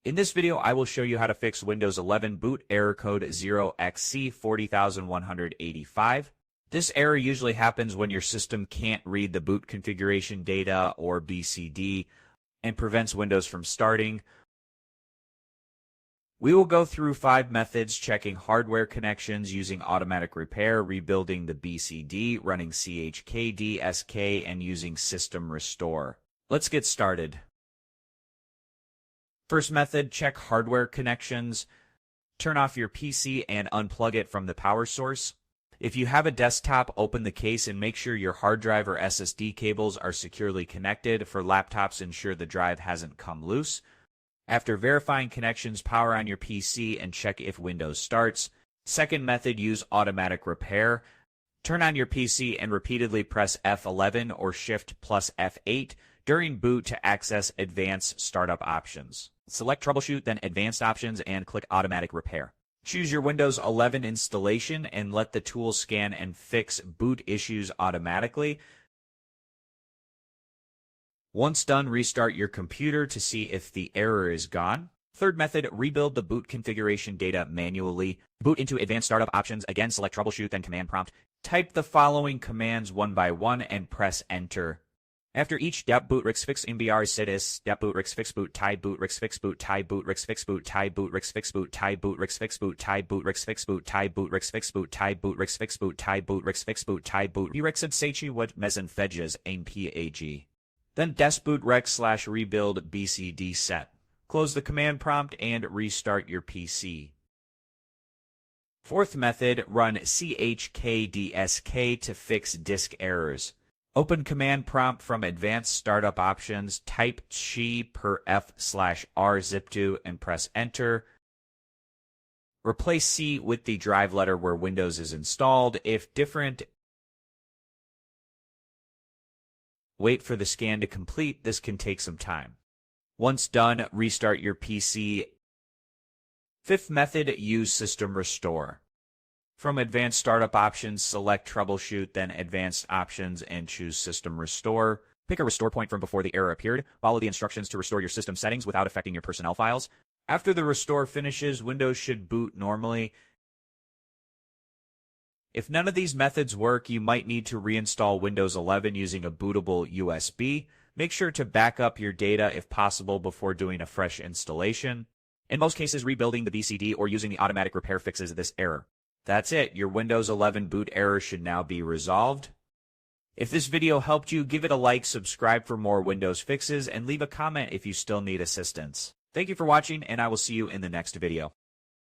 In this video, I will show you how to fix Windows 11 boot error code 0xC0000185. This error usually happens when your system can't read the boot configuration data, or BCD, and prevents Windows from starting. We will go through 5 methods: checking hardware connections, using automatic repair, rebuilding the BCD, running CHKDSK, and using system restore. Let's get started. First method, check hardware connections. Turn off your PC and unplug it from the power source. If you have a desktop, open the case and make sure your hard drive or SSD cables are securely connected. For laptops, ensure the drive hasn't come loose. After verifying connections, power on your PC and check if Windows starts. Second method, use automatic repair. Turn on your PC and repeatedly press F11 or Shift plus F8 during boot to access advanced startup options. Select Troubleshoot, then Advanced Options, and click Automatic Repair. Choose your Windows 11 installation and let the tool scan and fix boot issues automatically. Once done, restart your computer to see if the error is gone. Third method, rebuild the boot configuration data manually. Boot into Advanced Startup Options. Again, select Troubleshoot, then Command Prompt. Type the following commands one by one and press Enter. After each Bootrec fix mbr sidis Bootrec fix boot tie Bootrec fix boot tie Bootrec fix boot tie Bootrec fix boot tie Bootrec fix boot tie Bootrec fix boot tie Bootrec fix boot tie Bootrec fix boot tie Bootrec fix boot tie Bootrec Sechi what mezen fedges aim pag. Then Bootrec / rebuild BCD set. Close the command prompt and restart your PC. Fourth method, run CHKDSK to fix disk errors. Open command prompt from Advanced Startup Options, type chi per f/r zip2 and press Enter. Replace C with the drive letter where Windows is installed. If different, wait for the scan to complete. This can take some time. Once done, restart your PC. Fifth method, use System Restore. From Advanced Startup Options, select Troubleshoot, then Advanced Options, and choose System Restore. Pick a restore point from before the error appeared. Follow the instructions to restore your system settings without affecting your personnel files. After the restore finishes, Windows should boot normally. If none of these methods work, you might need to reinstall Windows 11 using a bootable USB. Make sure to back up your data if possible before doing a fresh installation. In most cases, rebuilding the BCD or using the automatic repair fixes this error. That's it. Your Windows 11 boot error should now be resolved. If this video helped you, give it a like, subscribe for more Windows fixes, and leave a comment if you still need assistance. Thank you for watching, and I will see you in the next video.